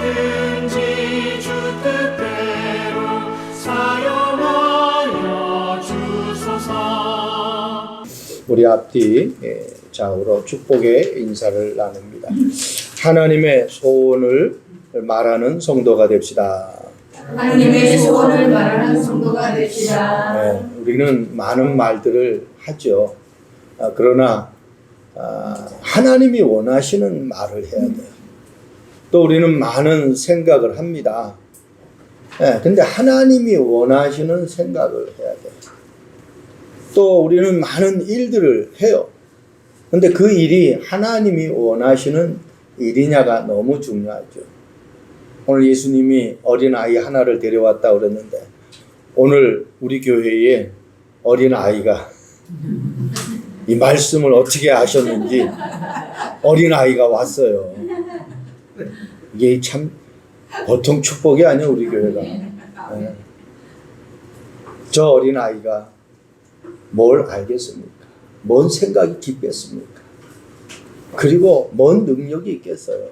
언제든지 주 뜻대로 사용하여 주소서. 우리 앞뒤 좌우로 축복의 인사를 나눕니다. 하나님의 소원을 말하는 성도가 됩시다. 하나님의 소원을 말하는 성도가 됩시다. 우리는 많은 말들을 하죠. 그러나 하나님이 원하시는 말을 해야 돼요. 또 우리는 많은 생각을 합니다. 근데 하나님이 원하시는 생각을 해야 돼요. 또 우리는 많은 일들을 해요. 근데 그 일이 하나님이 원하시는 일이냐가 너무 중요하죠. 오늘 예수님이 어린아이 하나를 데려왔다 그랬는데 오늘 우리 교회에 어린아이가 이 말씀을 어떻게 아셨는지 어린아이가 왔어요. 이게 참 보통 축복이 아니에요, 우리 교회가. 저 어린아이가 뭘 알겠습니까? 뭔 생각이 깊겠습니까? 그리고 뭔 능력이 있겠어요?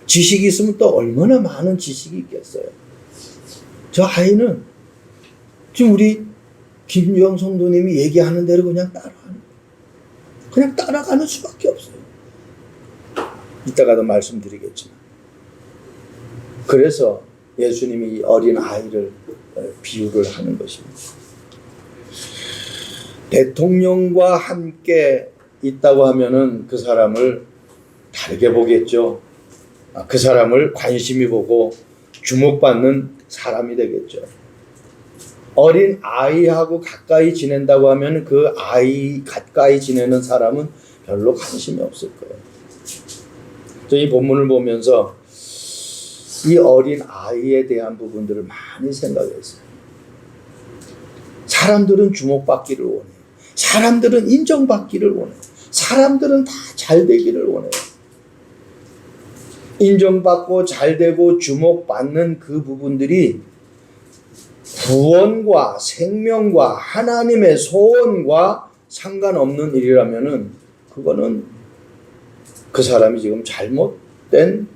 지식이 있으면 또 얼마나 많은 지식이 있겠어요? 저 아이는 지금 우리 김유영 성도님이 얘기하는 대로 그냥 따라가는 수밖에 없어요. 이따가도 말씀드리겠지만. 그래서 예수님이 이 어린 아이를 비유를 하는 것입니다. 대통령과 함께 있다고 하면은 그 사람을 다르게 보겠죠. 그 사람을 관심이 보고 주목받는 사람이 되겠죠. 어린 아이하고 가까이 지낸다고 하면 그 아이 가까이 지내는 사람은 별로 관심이 없을 거예요. 이 본문을 보면서 이 어린 아이에 대한 부분들을 많이 생각했어요. 사람들은 주목받기를 원해요. 사람들은 인정받기를 원해요. 사람들은 다 잘되기를 원해요. 인정받고 잘되고 주목받는 그 부분들이 구원과 생명과 하나님의 소원과 상관없는 일이라면은 그거는 그 사람이 지금 잘못된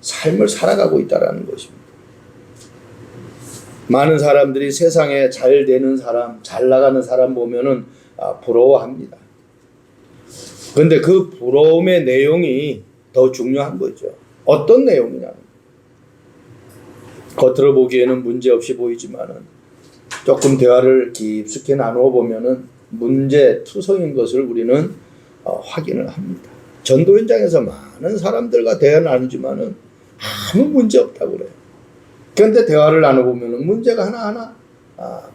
삶을 살아가고 있다는 것입니다. 많은 사람들이 세상에 잘 되는 사람, 잘 나가는 사람 보면은 부러워합니다. 그런데 그 부러움의 내용이 더 중요한 거죠. 어떤 내용이냐는. 겉으로 보기에는 문제없이 보이지만은 조금 대화를 깊숙이 나누어 보면은 문제투성인 것을 우리는 확인을 합니다. 전도 현장에서 많은 사람들과 대화 나누지만은 아무 문제 없다고 그래요. 그런데 대화를 나눠보면은 문제가 하나하나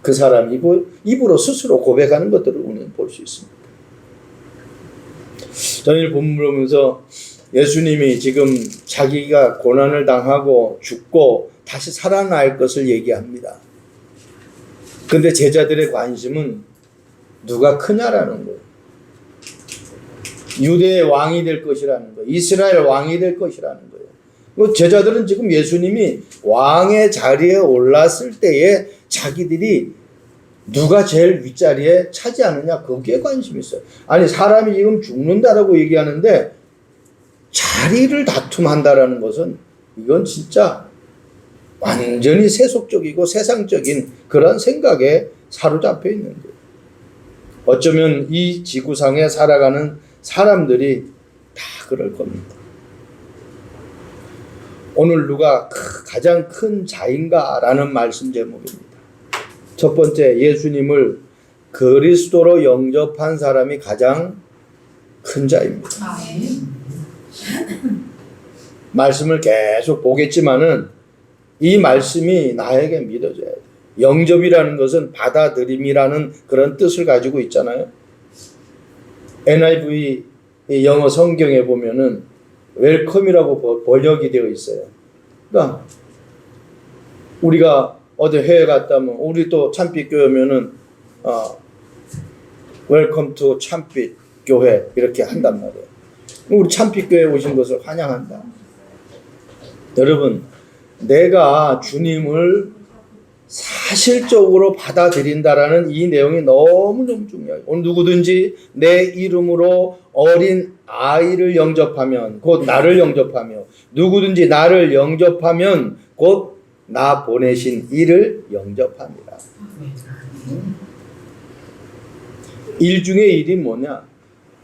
그 사람 입으로 스스로 고백하는 것들을 우리는 볼 수 있습니다. 저는 이 본문을 보면서 예수님이 지금 자기가 고난을 당하고 죽고 다시 살아날 것을 얘기합니다. 그런데 제자들의 관심은 누가 크냐라는 거예요. 유대의 왕이 될 것이라는 거예요. 이스라엘 왕이 될 것이라는 거예요. 제자들은 지금 예수님이 왕의 자리에 올랐을 때에 자기들이 누가 제일 윗자리에 차지하느냐 거기에 관심이 있어요. 아니 사람이 지금 죽는다라고 얘기하는데 자리를 다툼한다라는 것은 이건 진짜 완전히 세속적이고 세상적인 그런 생각에 사로잡혀 있는 거예요. 어쩌면 이 지구상에 살아가는 사람들이 다 그럴 겁니다. 오늘 누가 가장 큰 자인가? 라는 말씀 제목입니다. 첫 번째, 예수님을 그리스도로 영접한 사람이 가장 큰 자입니다. 말씀을 계속 보겠지만은 이 말씀이 나에게 믿어져야 돼요. 영접이라는 것은 받아들임이라는 그런 뜻을 가지고 있잖아요. NIV 영어 성경에 보면은 웰컴이라고 번역이 되어 있어요. 그러니까 우리가 어디 해외 갔다 오면 우리 또 참빛 교회면은 웰컴 투 참빛 교회 이렇게 한단 말이에요. 우리 참빛 교회에 오신 것을 환영한다. 여러분, 내가 주님을 사실적으로 받아들인다라는 이 내용이 너무너무 중요해요. 오늘 누구든지 내 이름으로 어린 아이를 영접하면 곧 나를 영접하며 누구든지 나를 영접하면 곧 나 보내신 이를 영접합니다. 일 중에 일이 뭐냐?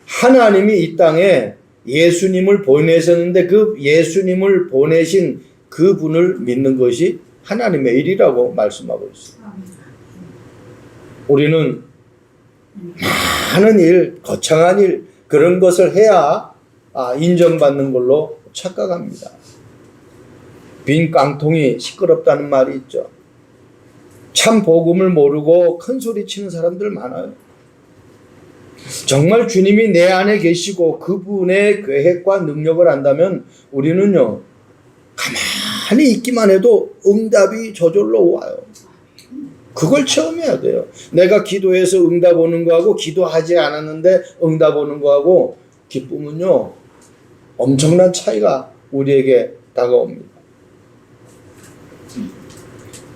하나님이 이 땅에 예수님을 보내셨는데 그 예수님을 보내신 그분을 믿는 것이 하나님의 일이라고 말씀하고 있습니다. 우리는 많은 일, 거창한 일 그런 것을 해야 인정받는 걸로 착각합니다. 빈 깡통이 시끄럽다는 말이 있죠. 참 복음을 모르고 큰 소리 치는 사람들 많아요. 정말 주님이 내 안에 계시고 그분의 계획과 능력을 안다면 우리는요 가만히 있기만 해도 응답이 저절로 와요. 그걸 체험해야 돼요. 내가 기도해서 응답 오는 거하고 기도하지 않았는데 응답 오는 거하고 기쁨은요 엄청난 차이가 우리에게 다가옵니다.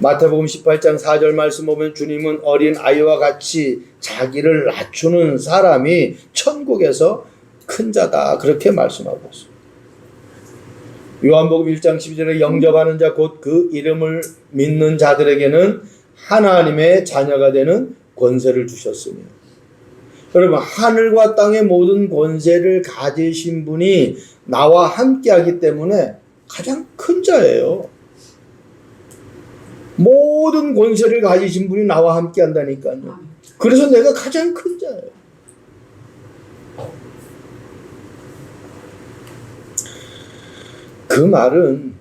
마태복음 18장 4절 말씀 보면 주님은 어린 아이와 같이 자기를 낮추는 사람이 천국에서 큰 자다 그렇게 말씀하고 있습니다. 요한복음 1장 12절에 영접하는 자 곧 그 이름을 믿는 자들에게는 하나님의 자녀가 되는 권세를 주셨으며 여러분 하늘과 땅의 모든 권세를 가지신 분이 나와 함께하기 때문에 가장 큰 자예요. 모든 권세를 가지신 분이 나와 함께 한다니까요. 그래서 내가 가장 큰 자예요. 그 말은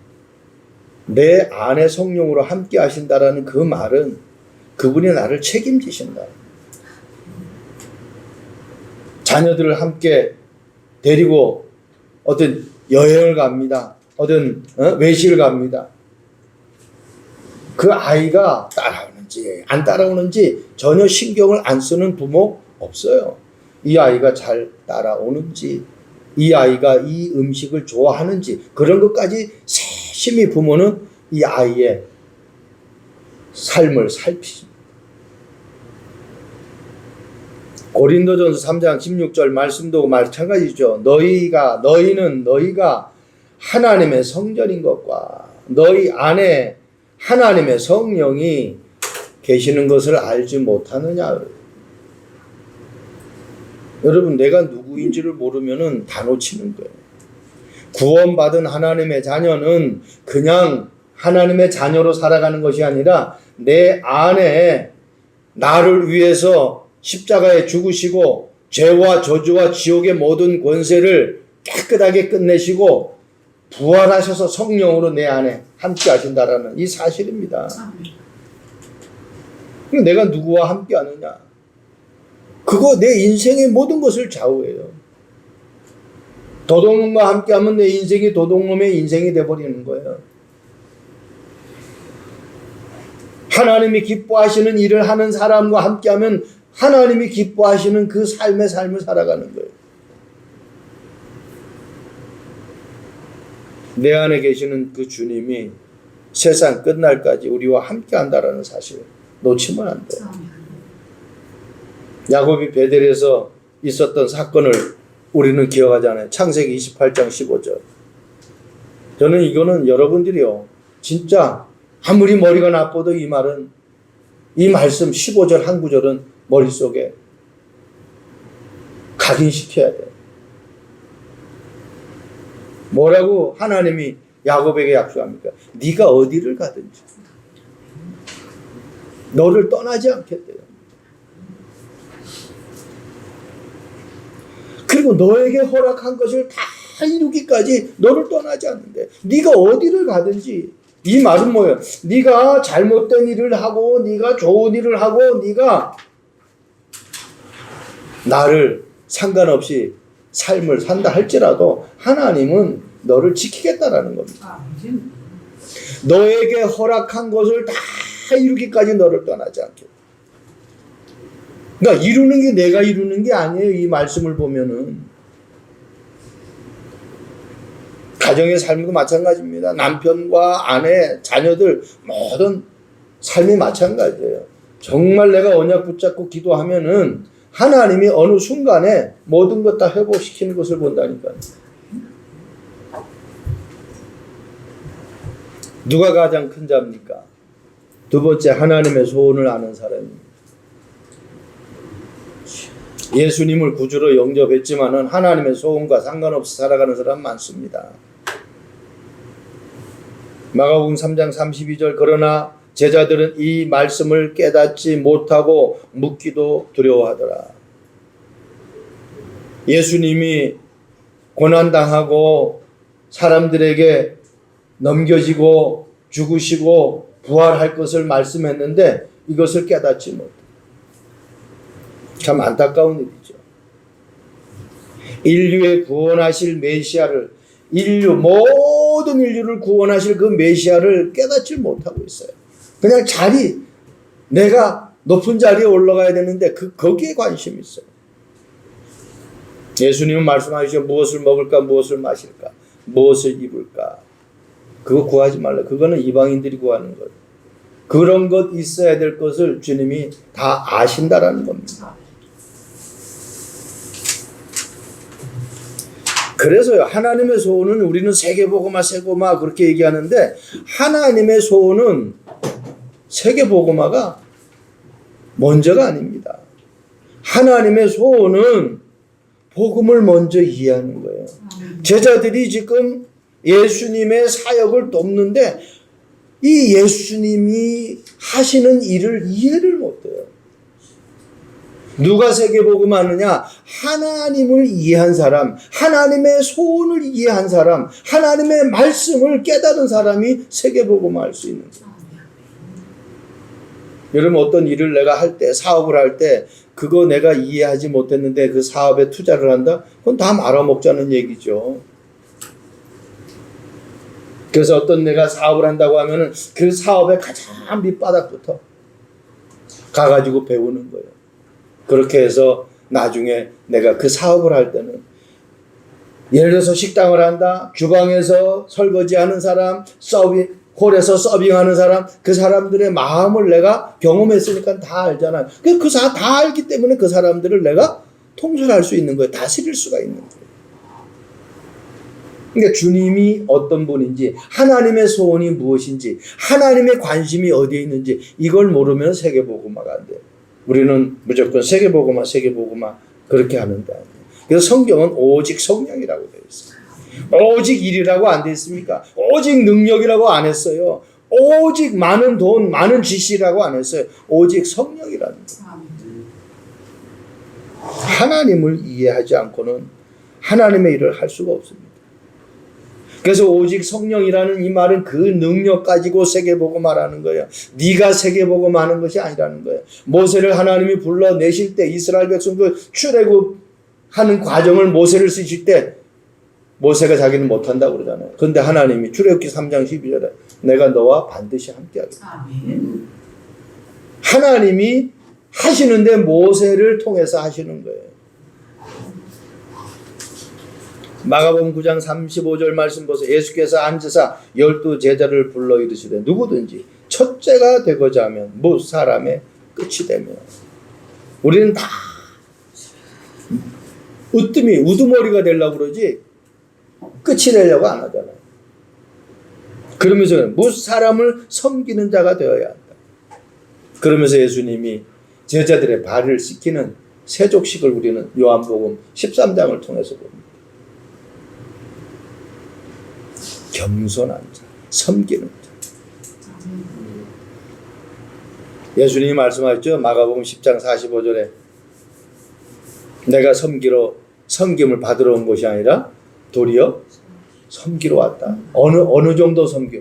내 안에 성령으로 함께 하신다라는 그 말은 그분이 나를 책임지신다. 자녀들을 함께 데리고 어떤 여행을 갑니다. 어떤 외식을 갑니다. 그 아이가 따라오는지 안 따라오는지 전혀 신경을 안 쓰는 부모 없어요. 이 아이가 잘 따라오는지 이 아이가 이 음식을 좋아하는지 그런 것까지 세심히 부모는 이 아이의 삶을 살피십니다. 고린도전서 3장 16절 말씀도 마찬가지죠. 너희는 하나님의 성전인 것과 너희 안에 하나님의 성령이 계시는 것을 알지 못하느냐. 여러분 내가 누구인지를 모르면 다 놓치는 거예요. 구원받은 하나님의 자녀는 그냥 하나님의 자녀로 살아가는 것이 아니라 내 안에 나를 위해서 십자가에 죽으시고 죄와 저주와 지옥의 모든 권세를 깨끗하게 끝내시고 부활하셔서 성령으로 내 안에 함께 하신다라는 이 사실입니다. 내가 누구와 함께 하느냐? 그거 내 인생의 모든 것을 좌우해요. 도둑놈과 함께 하면 내 인생이 도둑놈의 인생이 돼버리는 거예요. 하나님이 기뻐하시는 일을 하는 사람과 함께 하면 하나님이 기뻐하시는 그 삶을 살아가는 거예요. 내 안에 계시는 그 주님이 세상 끝날까지 우리와 함께 한다라는 사실 놓치면 안 돼요. 야곱이 베델에서 있었던 사건을 우리는 기억하잖아요. 창세기 28장 15절. 저는 이거는 여러분들이요 진짜 아무리 머리가 나빠도 이 말은 이 말씀 15절 한 구절은 머릿속에 각인시켜야 돼요. 뭐라고 하나님이 야곱에게 약속합니까? 네가 어디를 가든지 너를 떠나지 않겠대요. 그리고 너에게 허락한 것을 다 이루기까지 너를 떠나지 않는데 네가 어디를 가든지 이 말은 뭐예요? 네가 잘못된 일을 하고 네가 좋은 일을 하고 네가 나를 상관없이 삶을 산다 할지라도 하나님은 너를 지키겠다라는 겁니다. 너에게 허락한 것을 다 이루기까지 너를 떠나지 않겠다. 그러니까 이루는 게 내가 이루는 게 아니에요. 이 말씀을 보면은 가정의 삶도 마찬가지입니다. 남편과 아내, 자녀들 모든 삶이 마찬가지예요. 정말 내가 언약 붙잡고 기도하면은 하나님이 어느 순간에 모든 것 다 회복시키는 것을 본다니까요. 누가 가장 큰 자입니까? 두 번째, 하나님의 소원을 아는 사람입니다. 예수님을 구주로 영접했지만은 하나님의 소원과 상관없이 살아가는 사람 많습니다. 마가복음 3장 32절 그러나 제자들은 이 말씀을 깨닫지 못하고 묻기도 두려워하더라. 예수님이 고난당하고 사람들에게 넘겨지고 죽으시고 부활할 것을 말씀했는데 이것을 깨닫지 못해. 참 안타까운 일이죠. 인류의 구원하실 메시아를 모든 인류를 구원하실 그 메시아를 깨닫지 못하고 있어요. 그냥 내가 높은 자리에 올라가야 되는데 거기에 관심이 있어요. 예수님은 말씀하시죠. 무엇을 먹을까, 무엇을 마실까, 무엇을 입을까. 그거 구하지 말라. 그거는 이방인들이 구하는 거예요. 그런 것 있어야 될 것을 주님이 다 아신다라는 겁니다. 그래서요, 하나님의 소원은 우리는 세계복음화 그렇게 얘기하는데 하나님의 소원은 세계복음화가 먼저가 아닙니다. 하나님의 소원은 복음을 먼저 이해하는 거예요. 제자들이 지금 예수님의 사역을 돕는데 이 예수님이 하시는 일을 이해를 못해요. 누가 세계복음하느냐? 하나님을 이해한 사람, 하나님의 소원을 이해한 사람, 하나님의 말씀을 깨달은 사람이 세계복음할 수 있는 거예요. 여러분, 어떤 일을 내가 할 때, 사업을 할 때 그거 내가 이해하지 못했는데 그 사업에 투자를 한다? 그건 다 말아먹자는 얘기죠. 그래서 어떤 내가 사업을 한다고 하면은 그 사업의 가장 밑바닥부터 가가지고 배우는 거예요. 그렇게 해서 나중에 내가 그 사업을 할 때는 예를 들어서 식당을 한다. 주방에서 설거지하는 사람, 홀에서 서빙하는 사람, 그 사람들의 마음을 내가 경험했으니까 다 알잖아요. 다 알기 때문에 그 사람들을 내가 통솔할 수 있는 거예요. 다스릴 수가 있는 거예요. 그러니까 주님이 어떤 분인지, 하나님의 소원이 무엇인지, 하나님의 관심이 어디에 있는지 이걸 모르면 세계복음화가 안 돼요. 우리는 무조건 세계복음화 그렇게 하는데, 그래서 성경은 오직 성령이라고 되어 있어요. 오직 일이라고 안 되어 있습니까? 오직 능력이라고 안 했어요. 오직 많은 돈, 많은 지시라고 안 했어요. 오직 성령이라는 거예요. 하나님을 이해하지 않고는 하나님의 일을 할 수가 없습니다. 그래서 오직 성령이라는 이 말은 그 능력 가지고 세계복음하라는 거예요. 네가 세계복음하는 것이 아니라는 거예요. 모세를 하나님이 불러내실 때 이스라엘 백성들 출애굽하는 과정을 모세를 쓰실 때 모세가 자기는 못한다고 그러잖아요. 그런데 하나님이 출애굽기 3장 12절에 내가 너와 반드시 함께하겠다. 하나님이 하시는데 모세를 통해서 하시는 거예요. 마가복음 9장 35절 말씀 보세요. 예수께서 앉으사 12 제자를 불러 이르시되 누구든지 첫째가 되고자 하면 무 사람의 끝이 되며. 우리는 다 우두머리가 되려고 그러지 끝이 되려고 안 하잖아요. 그러면서 무 사람을 섬기는 자가 되어야 한다. 그러면서 예수님이 제자들의 발을 씻기는 세족식을 우리는 요한복음 13장을 통해서 봅니다. 겸손한 자, 섬기는 자. 예수님이 말씀하셨죠. 마가복음 10장 45절에 내가 섬김을 받으러 온 것이 아니라 도리어 섬기러 왔다. 어느 정도 섬겨?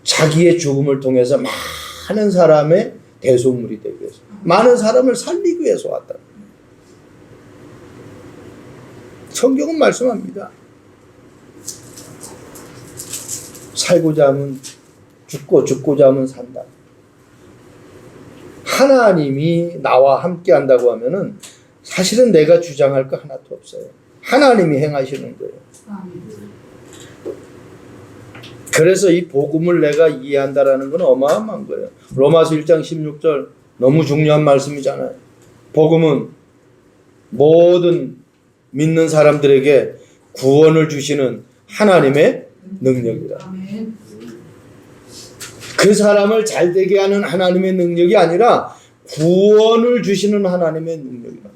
자기의 죽음을 통해서 많은 사람의 대속물이 되기 위해서, 많은 사람을 살리기 위해서 왔다. 성경은 말씀합니다. 살고자 하면 죽고 죽고자 하면 산다. 하나님이 나와 함께 한다고 하면은 사실은 내가 주장할 거 하나도 없어요. 하나님이 행하시는 거예요. 그래서 이 복음을 내가 이해한다라는 건 어마어마한 거예요. 로마서 1장 16절 너무 중요한 말씀이잖아요. 복음은 모든 믿는 사람들에게 구원을 주시는 하나님의 능력이다. 아멘. 그 사람을 잘되게 하는 하나님의 능력이 아니라 구원을 주시는 하나님의 능력이다.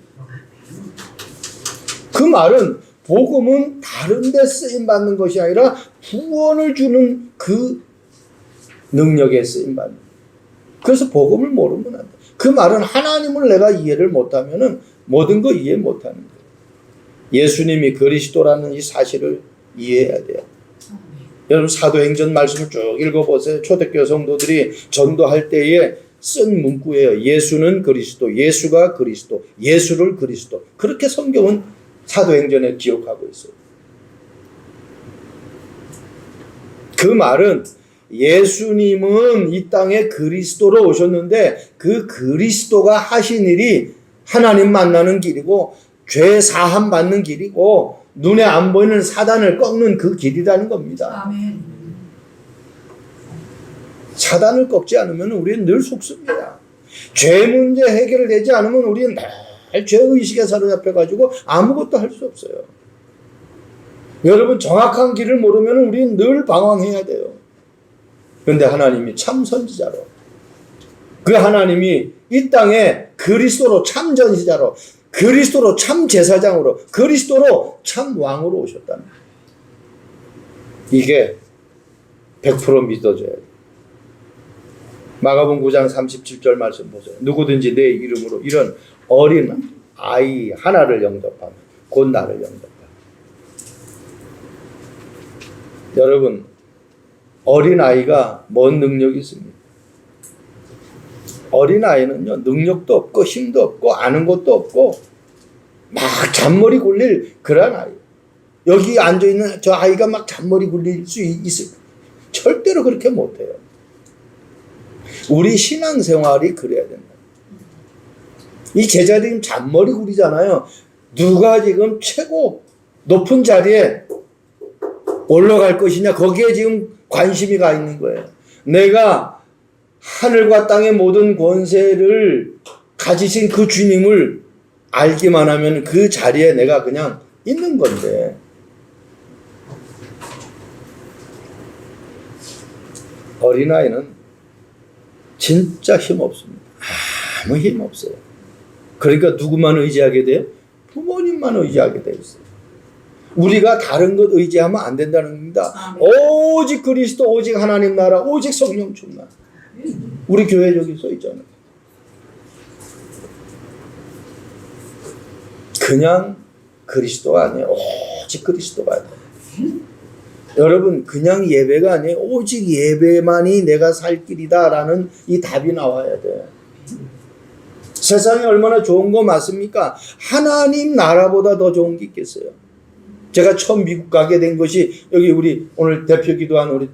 그 말은 복음은 다른 데 쓰임받는 것이 아니라 구원을 주는 그 능력에 쓰임받는. 그래서 복음을 모르면 안 돼. 그 말은 하나님을 내가 이해를 못하면 모든 거 이해 못하는 거예요. 예수님이 그리스도라는 이 사실을 이해해야 돼요. 여러분 사도행전 말씀을 쭉 읽어보세요. 초대교회 성도들이 전도할 때에 쓴 문구예요. 예수는 그리스도, 예수가 그리스도, 예수를 그리스도. 그렇게 성경은 사도행전에 기록하고 있어요. 그 말은 예수님은 이 땅에 그리스도로 오셨는데 그 그리스도가 하신 일이 하나님 만나는 길이고 죄 사함 받는 길이고 눈에 안 보이는 사단을 꺾는 그 길이라는 겁니다. 아멘. 사단을 꺾지 않으면 우리는 늘 속습니다. 죄 문제 해결되지 않으면 우리는 늘 죄의식에 사로잡혀가지고 아무것도 할 수 없어요. 여러분 정확한 길을 모르면 우리는 늘 방황해야 돼요. 그런데 하나님이 참 선지자로 그 하나님이 이 땅에 그리스도로 참 전시자로 그리스도로 참 제사장으로 그리스도로 참 왕으로 오셨다는 거예요. 이게 100% 믿어져야 돼요. 마가복음 9장 37절 말씀 보세요. 누구든지 내 이름으로 이런 어린 아이 하나를 영접하면 곧 나를 영접하라. 여러분 어린 아이가 뭔 능력이 있습니까? 어린 아이는요 능력도 없고 힘도 없고 아는 것도 없고 막 잔머리 굴릴 그런 아이. 여기 앉아 있는 저 아이가 막 잔머리 굴릴 수 있을 절대로 그렇게 못해요. 우리 신앙생활이 그래야 된다. 이 제자들이 잔머리 굴리잖아요. 누가 지금 최고 높은 자리에 올라갈 것이냐 거기에 지금 관심이 가 있는 거예요. 내가 하늘과 땅의 모든 권세를 가지신 그 주님을 알기만 하면 그 자리에 내가 그냥 있는 건데 어린아이는 진짜 힘없습니다. 아무 힘 없어요. 그러니까 누구만 의지하게 돼요? 부모님만 의지하게 돼 있어요. 우리가 다른 것 의지하면 안 된다는 겁니다. 오직 그리스도, 오직 하나님 나라, 오직 성령 충만. 우리 교회 저기 써 있잖아요. 그냥 그리스도가 아니에요. 오직 그리스도가 아니에요. 여러분 그냥 예배가 아니에요. 오직 예배만이 내가 살 길이다라는 이 답이 나와야 돼요. 세상이 얼마나 좋은 거 맞습니까? 하나님 나라보다 더 좋은 게 있겠어요. 제가 처음 미국 가게 된 것이 여기 우리 오늘 대표 기도한 우리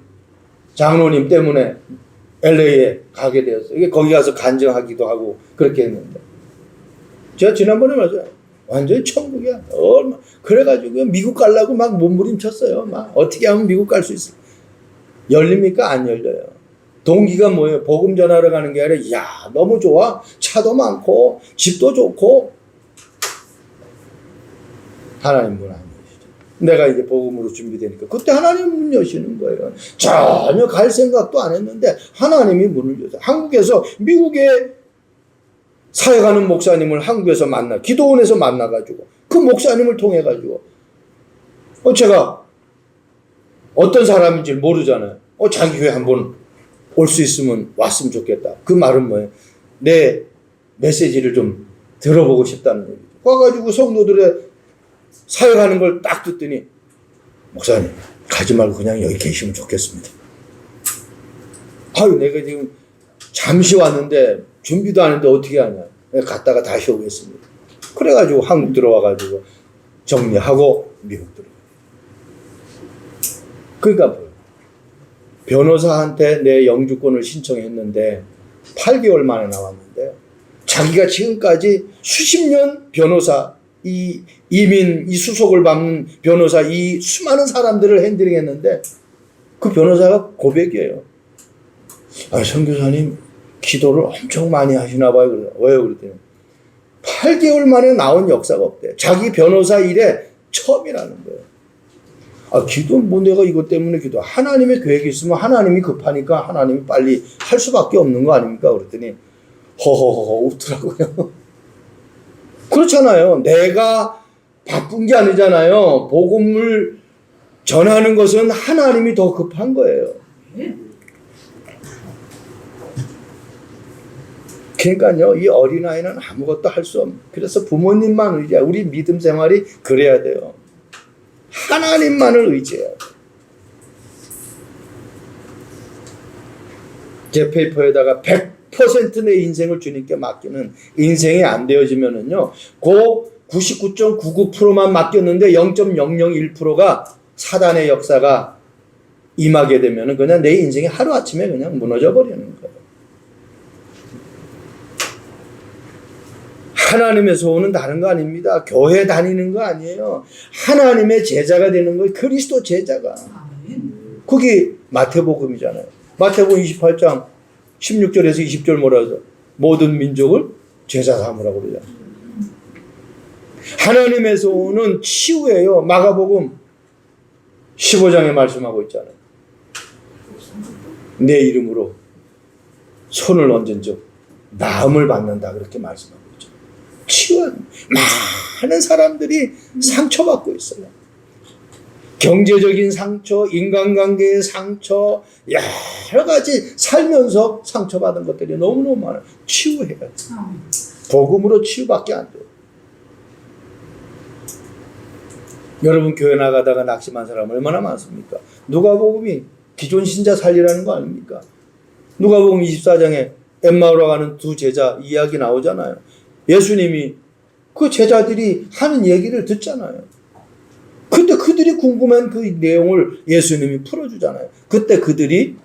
장로님 때문에 LA에 가게 되었어요. 이게 거기 가서 간증하기도 하고 그렇게 했는데 제가 지난번에 말했어요. 완전히 천국이야. 그래가지고 미국 가려고 막 몸부림쳤어요. 막 어떻게 하면 미국 갈 수 있어? 열립니까? 안 열려요. 동기가 뭐예요? 복음 전하러 가는 게 아니라 야 너무 좋아. 차도 많고 집도 좋고 하나님 문 안 여시죠. 내가 이제 복음으로 준비되니까 그때 하나님 문 여시는 거예요. 전혀 갈 생각도 안 했는데 하나님이 문을 여서 한국에서 미국에 사역하는 목사님을 한국에서 만나 기도원에서 만나가지고 그 목사님을 통해가지고 제가 어떤 사람인지 모르잖아요. 자기 교회 한번 올 수 있으면 왔으면 좋겠다. 그 말은 뭐예요? 내 메시지를 좀 들어보고 싶다는 얘기죠. 와가지고 성도들의 사역하는 걸 딱 듣더니 목사님 가지 말고 그냥 여기 계시면 좋겠습니다. 아유 내가 지금 잠시 왔는데 준비도 안 했는데 어떻게 하냐. 내가 갔다가 다시 오겠습니다. 그래가지고 한국 들어와가지고 정리하고 미국 들어가요. 그러니까 뭐예요? 변호사한테 내 영주권을 신청했는데 8개월 만에 나왔는데 자기가 지금까지 수십 년 변호사 이 이민 이 수속을 받는 변호사 이 수많은 사람들을 핸들링했는데 그 변호사가 고백이에요. 선교사님 기도를 엄청 많이 하시나 봐요. 왜요? 그랬더니 8개월 만에 나온 역사가 없대요. 자기 변호사 일에 처음이라는 거예요. 아, 기도 뭐 내가 이것 때문에 기도. 하나님의 계획이 있으면 하나님이 급하니까 하나님이 빨리 할 수밖에 없는 거 아닙니까? 그랬더니 허허허 웃더라고요. 그렇잖아요. 내가 바쁜 게 아니잖아요. 복음을 전하는 것은 하나님이 더 급한 거예요. 그러니까요, 이 어린아이는 아무것도 할 수 없는, 그래서 부모님만 의지해. 우리 믿음 생활이 그래야 돼요. 하나님만을 의지해요. 제 페이퍼에다가 100% 내 인생을 주님께 맡기는, 인생이 안 되어지면은요, 그 99.99%만 맡겼는데 0.001%가 사단의 역사가 임하게 되면은 그냥 내 인생이 하루아침에 그냥 무너져 버리는 거예요. 하나님에서 오는 다른 거 아닙니다. 교회 다니는 거 아니에요. 하나님의 제자가 되는 거예요. 그리스도 제자가. 그게 마태복음이잖아요. 마태복음 28장 16절에서 20절 뭐라 하죠? 모든 민족을 제자 삼으라고 그러잖아요. 하나님에서 오는 치유예요. 마가복음 15장에 말씀하고 있잖아요. 내 이름으로 손을 얹은 즉 나음을 받는다 그렇게 말씀하고 있죠. 치유한 많은 사람들이 상처받고 있어요. 경제적인 상처, 인간관계의 상처, 여러 가지 살면서 상처받은 것들이 너무너무 많아요. 치유해야 돼요. 복음으로 치유밖에 안 돼요. 여러분 교회 나가다가 낙심한 사람 얼마나 많습니까? 누가복음이 기존 신자 살리라는 거 아닙니까? 누가복음 24장에 엠마오로 가는 두 제자 이야기 나오잖아요. 예수님이 그 제자들이 하는 얘기를 듣잖아요. 근데 그들이 궁금한 그 내용을 예수님이 풀어주잖아요. 그때 그들이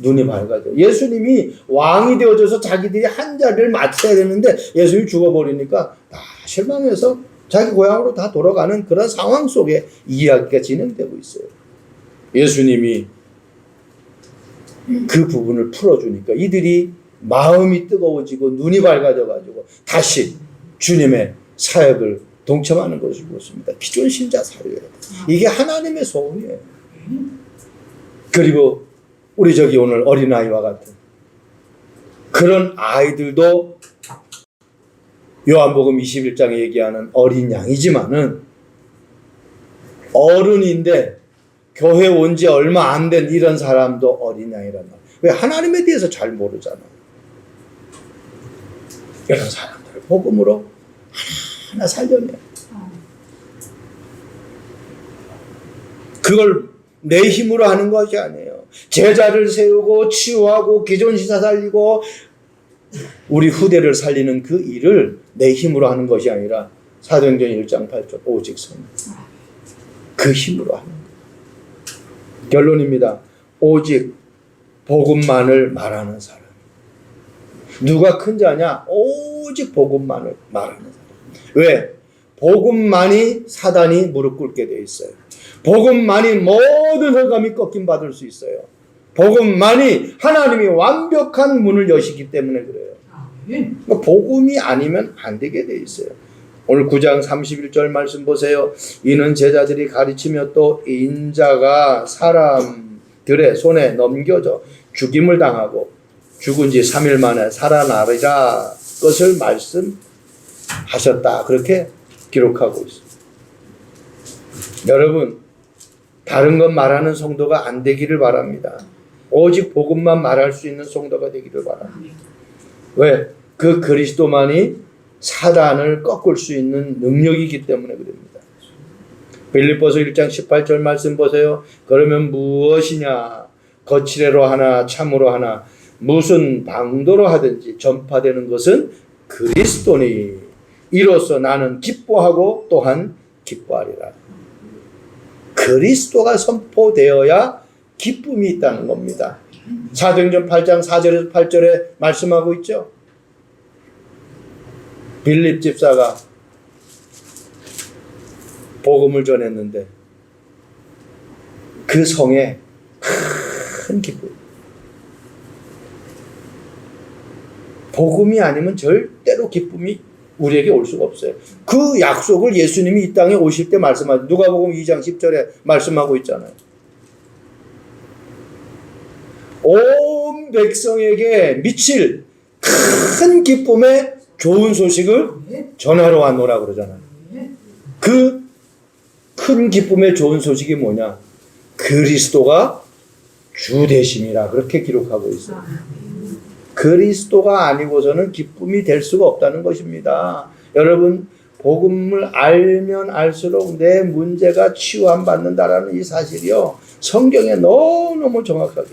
눈이 밝아져요. 예수님이 왕이 되어져서 자기들이 한 자리를 맡아야 되는데 예수님이 죽어버리니까 다 실망해서 자기 고향으로 다 돌아가는 그런 상황 속에 이야기가 진행되고 있어요. 예수님이 그 부분을 풀어주니까 이들이 마음이 뜨거워지고 눈이 밝아져가지고 다시 주님의 사역을 동참하는 것을 보습니다. 기존 신자 살려야 돼요. 이게 하나님의 소원이에요. 그리고 우리 저기 오늘 어린아이와 같은 그런 아이들도 요한복음 21장에 얘기하는 어린 양이지만은 어른인데 교회 온 지 얼마 안 된 이런 사람도 어린 양이란 말이에요. 왜? 하나님에 대해서 잘 모르잖아. 이런 사람들을 복음으로 하나 살려내요. 그걸 내 힘으로 하는 것이 아니에요. 제자를 세우고 치유하고 기존 신사 살리고 우리 후대를 살리는 그 일을 내 힘으로 하는 것이 아니라 사도행전 1장 8절 오직 성령 그 힘으로 하는 거예요. 결론입니다. 오직 복음만을 말하는 사람. 누가 큰 자냐? 오직 복음만을 말하는 사람. 왜? 복음만이 사단이 무릎 꿇게 돼 있어요. 복음만이 모든 흑암이 꺾임 받을 수 있어요. 복음만이 하나님이 완벽한 문을 여시기 때문에 그래요. 그러니까 복음이 아니면 안 되게 돼 있어요. 오늘 9장 31절 말씀 보세요. 이는 제자들이 가르치며 또 인자가 사람들의 손에 넘겨져 죽임을 당하고 죽은 지 3일 만에 살아나리라 것을 말씀하셨다. 그렇게 기록하고 있습니다. 여러분, 다른 것 말하는 성도가 안 되기를 바랍니다. 오직 복음만 말할 수 있는 성도가 되기를 바랍니다. 왜? 그 그리스도만이 사단을 꺾을 수 있는 능력이기 때문에 그럽니다. 빌립보서 1장 18절 말씀 보세요. 그러면 무엇이냐? 거칠애로 하나 참으로 하나 무슨 방도로 하든지 전파되는 것은 그리스도니 이로써 나는 기뻐하고 또한 기뻐하리라. 그리스도가 선포되어야 기쁨이 있다는 겁니다. 사도행전 8장 4절에서 8절에 말씀하고 있죠. 빌립 집사가 복음을 전했는데 그 성에 큰 기쁨. 복음이 아니면 절대로 기쁨이 우리에게 올 수가 없어요. 그 약속을 예수님이 이 땅에 오실 때 말씀하죠. 누가복음 2장 10절에 말씀하고 있잖아요. 온 백성에게 미칠 큰 기쁨의 좋은 소식을 전하러 왔노라 그러잖아요. 그 큰 기쁨의 좋은 소식이 뭐냐? 그리스도가 주 되심이라 그렇게 기록하고 있어요. 그리스도가 아니고서는 기쁨이 될 수가 없다는 것입니다. 여러분, 복음을 알면 알수록 내 문제가 치유 안 받는다라는 이 사실이요, 성경에 너무너무 정확하게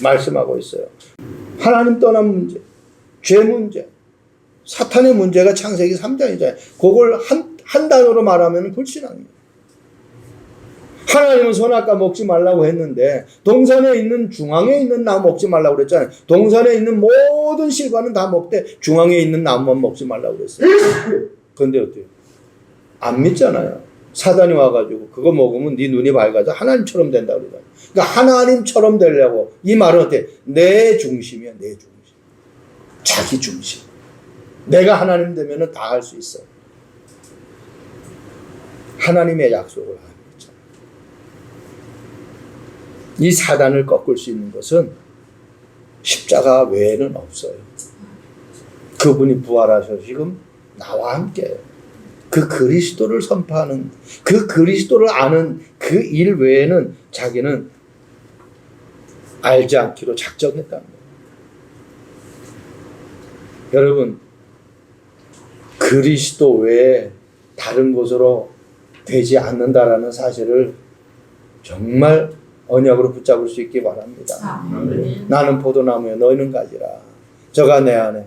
말씀하고 있어요. 하나님 떠난 문제, 죄 문제, 사탄의 문제가 창세기 3장이잖아요. 그걸 한 단어로 말하면 불신앙입니다. 하나님은 선악과 먹지 말라고 했는데 동산에 있는 중앙에 있는 나무 먹지 말라고 그랬잖아요. 동산에 있는 모든 실과는 다 먹되 중앙에 있는 나무만 먹지 말라고 그랬어요. 그런데 어때요? 안 믿잖아요. 사단이 와가지고 그거 먹으면 네 눈이 밝아져 하나님처럼 된다 그러잖아요. 그러니까 하나님처럼 되려고, 이 말은 어때? 내 중심이야, 내 중심. 자기 중심. 내가 하나님 되면 다 할 수 있어. 하나님의 약속을 안 했잖아. 이 사단을 꺾을 수 있는 것은 십자가 외에는 없어요. 그분이 부활하셔서 지금 나와 함께 그 그리스도를 선포하는, 그 그리스도를 아는 그 일 외에는 자기는 알지 않기로 작정했다는 거예요. 여러분, 그리스도 외에 다른 곳으로 되지 않는다라는 사실을 정말 언약으로 붙잡을 수 있기 바랍니다. 나는 포도나무에 너희는 가지라. 저가 내 안에,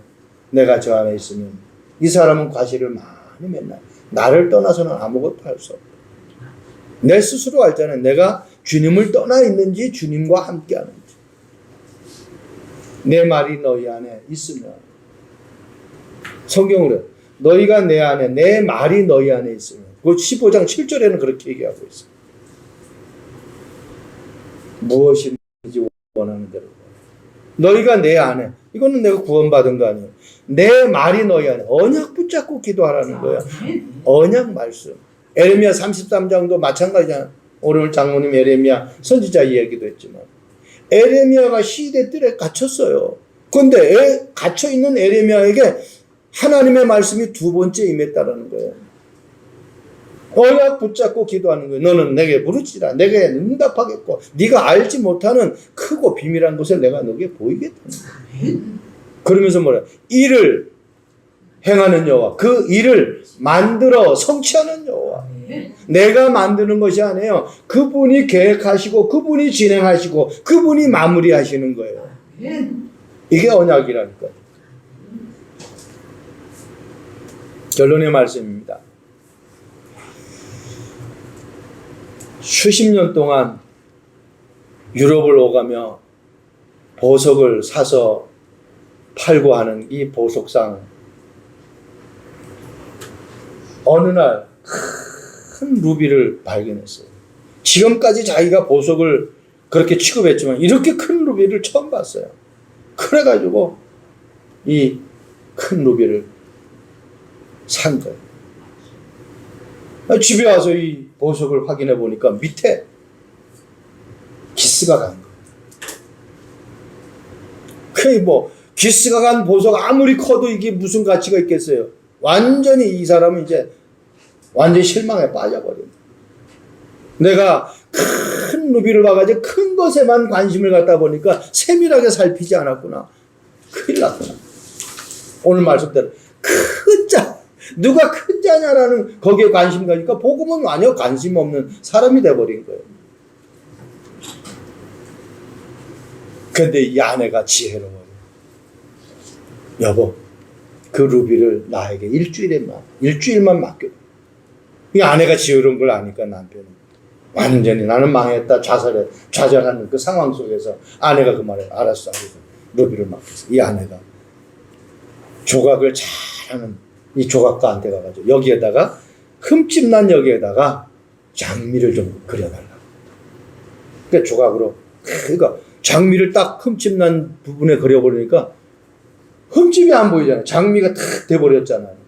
내가 저 안에 있으면 이 사람은 과실을 많이 맺나. 나를 떠나서는 아무것도 할 수 없다. 내 스스로 알잖아요. 내가 주님을 떠나 있는지 주님과 함께 하는지. 내 말이 너희 안에 있으면, 성경으로 너희가 내 안에, 내 말이 너희 안에 있으면, 그 15장 7절에는 그렇게 얘기하고 있어요. 무엇인지 원하는 대로. 너희가 내 안에, 이거는 내가 구원받은 거 아니에요. 내 말이 너희 안에, 언약 붙잡고 기도하라는 거야. 언약 말씀. 에레미야 33장도 마찬가지잖아. 오늘 장모님 에레미야 선지자 이야기도 했지만, 에레미야가 시대 뜰에 갇혔어요. 그런데 갇혀있는 에레미야에게 하나님의 말씀이 두 번째 임했다라는 거예요. 언약 붙잡고 기도하는 거예요. 너는 내게 부르치라. 내게 응답하겠고 네가 알지 못하는 크고 비밀한 것을 내가 너에게 보이겠다는 거예요. 그러면서 뭐라? 이를 행하는 여호와, 그 일을 만들어 성취하는 여호와. 내가 만드는 것이 아니에요. 그분이 계획하시고 그분이 진행하시고 그분이 마무리하시는 거예요. 이게 언약이라니까. 결론의 말씀입니다. 수십 년 동안 유럽을 오가며 보석을 사서 팔고 하는 이 보석상, 어느 날 큰 루비를 발견했어요. 지금까지 자기가 보석을 그렇게 취급했지만 이렇게 큰 루비를 처음 봤어요. 그래가지고 이 큰 루비를 산 거예요. 집에 와서 이 보석을 확인해 보니까 밑에 기스가 간 거예요. 그게 뭐 기스가 간 보석 아무리 커도 이게 무슨 가치가 있겠어요. 완전히 이 사람은 이제 완전히 실망에 빠져버립니다. 내가 큰 루비를 봐가지고 큰 것에만 관심을 갖다 보니까 세밀하게 살피지 않았구나. 큰일 났구나. 오늘 말씀대로 큰 자, 누가 큰 자냐라는 거기에 관심 가니까 복음은 완전 관심 없는 사람이 돼버린 거예요. 근데 이 아내가 지혜로워요. 여보, 그 루비를 나에게 일주일만 맡겨. 이 아내가 지혜로운 걸 아니까 남편은 완전히 나는 망했다, 좌절하는 그 상황 속에서 아내가 그 말에 알았어 하고 루비를 맡겼어. 이 아내가 조각을 잘하는 이 조각가한테 가가지고 여기에다가 흠집난 여기에다가 장미를 좀 그려달라. 그러니까 조각으로, 그러니까 장미를 딱 흠집난 부분에 그려버리니까 흠집이 안 보이잖아요. 장미가 탁 돼버렸잖아요.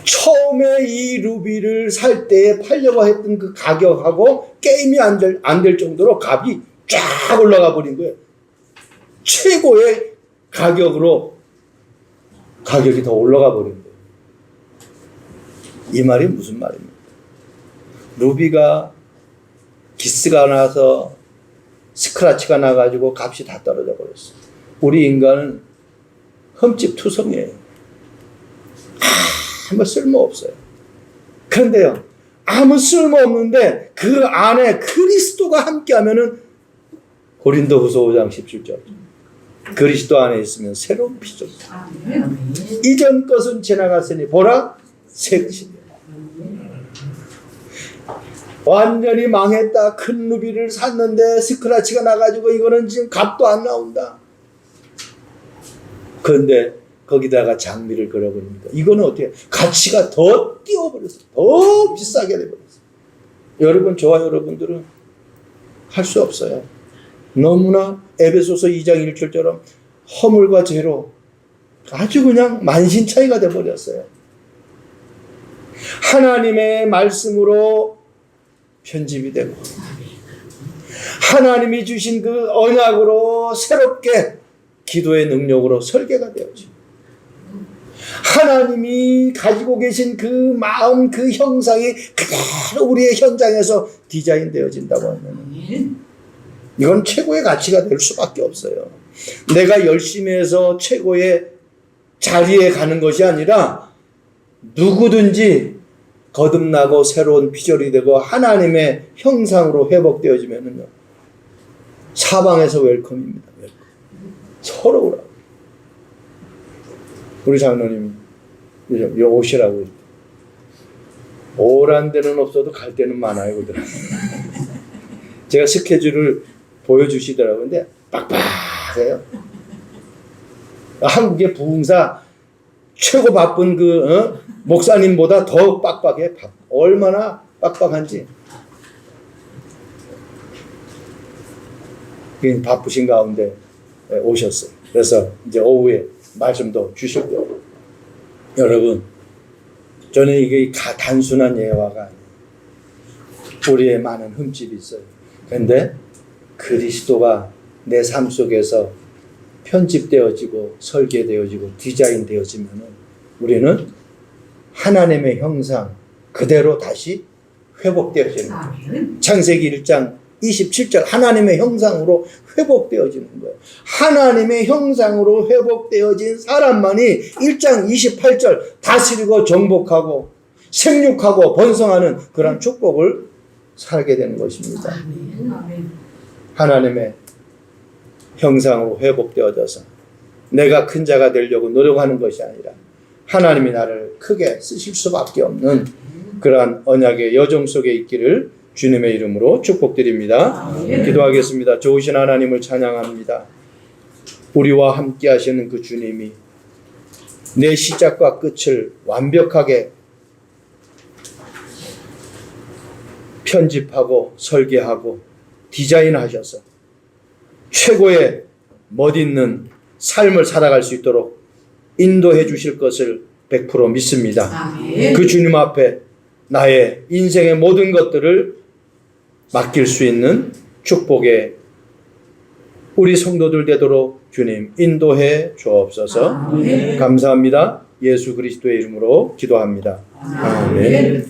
처음에 이 루비를 살 때에 팔려고 했던 그 가격하고 게임이 안 될 정도로 값이 쫙 올라가 버린 거예요. 최고의 가격으로 가격이 더 올라가 버린 거예요. 이 말이 무슨 말입니까? 루비가 기스가 나서 스크라치가 나가지고 값이 다 떨어져 버렸어요. 우리 인간은 흠집투성이에요. 아무 쓸모없어요. 그런데요, 아무 쓸모없는데 그 안에 그리스도가 함께하면은 고린도후서 5장 17절 그리스도 안에 있으면 새로운 피조물이다. 이전 것은 지나갔으니 보라 새 것이다. 완전히 망했다. 큰 루비를 샀는데 스크라치가 나가지고 이거는 지금 값도 안 나온다. 그런데 거기다가 장미를 걸어버립니다. 이거는 어떻게 가치가 더 띄워버렸어요. 더 비싸게 돼버렸어요. 여러분, 저와 여러분들은 할 수 없어요. 너무나 에베소서 2장 1절처럼 허물과 죄로 아주 그냥 만신창이가 돼버렸어요. 하나님의 말씀으로 편집이 되고 하나님이 주신 그 언약으로 새롭게 기도의 능력으로 설계가 되어지고 하나님이 가지고 계신 그 마음, 그 형상이 그대로 우리의 현장에서 디자인되어진다고 하면 이건 최고의 가치가 될 수밖에 없어요. 내가 열심히 해서 최고의 자리에 가는 것이 아니라 누구든지 거듭나고 새로운 피조물이 되고 하나님의 형상으로 회복되어지면은요, 사방에서 웰컴입니다. 웰컴. 서로 오라고. 우리 장로님이 오시라고. 오란 데는 없어도 갈 데는 많아요. 그러더라고요. 제가 스케줄을 보여주시더라고요. 근데 빡빡해요. 한국의 부흥사 최고 바쁜 목사님보다 더 빡빡해. 얼마나 빡빡한지. 바쁘신 가운데 오셨어요. 그래서 이제 오후에 말씀도 주실 거예요. 여러분, 저는 이게 단순한 예화가 아니에요. 우리의 많은 흠집이 있어요. 그런데 그리스도가 내 삶 속에서 편집되어지고 설계되어지고 디자인되어지면 우리는 하나님의 형상 그대로 다시 회복되어지는 거예요. 창세기 1장 27절 하나님의 형상으로 회복되어지는 거예요. 하나님의 형상으로 회복되어진 사람만이 1장 28절 다스리고 정복하고 생육하고 번성하는 그런 축복을 살게 되는 것입니다. 하나님의 형상으로 회복되어져서 내가 큰 자가 되려고 노력하는 것이 아니라 하나님이 나를 크게 쓰실 수밖에 없는 그러한 언약의 여정 속에 있기를 주님의 이름으로 축복드립니다. 기도하겠습니다. 좋으신 하나님을 찬양합니다. 우리와 함께 하시는 그 주님이 내 시작과 끝을 완벽하게 편집하고 설계하고 디자인하셔서 최고의 멋있는 삶을 살아갈 수 있도록 인도해 주실 것을 100% 믿습니다. 그 주님 앞에 나의 인생의 모든 것들을 맡길 수 있는 축복의 우리 성도들 되도록 주님 인도해 주옵소서. 감사합니다. 예수 그리스도의 이름으로 기도합니다. 아멘.